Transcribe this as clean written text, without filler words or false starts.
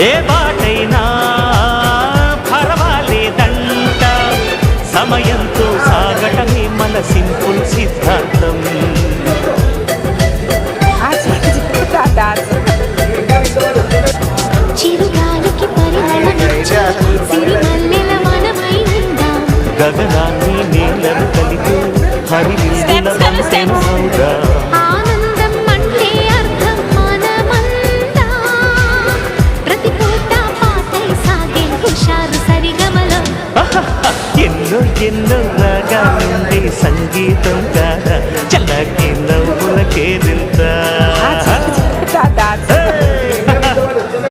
ఏ బాటైనా పర్వాలేదంట, సమయంతో సాగటమే మన సింపుల్ సిద్ధాంతం. చిరుగాలికి పరిమళమిచ్చే సిరిమల్లెల మనమై ఉందాం. గగనాన్ని నీళ్ళను కలిపి హరివిల్లుల వంతెన అవుదాం. ఆనందం అంటే అర్థం మనమంతా. ప్రతి పూట పాటై సాగే హుషారు సరిగమలో. ఎన్నో ఎన్నో రాగాలుండే సంగీతం కాదా, చల్లకి నవ్వులకే దింతా.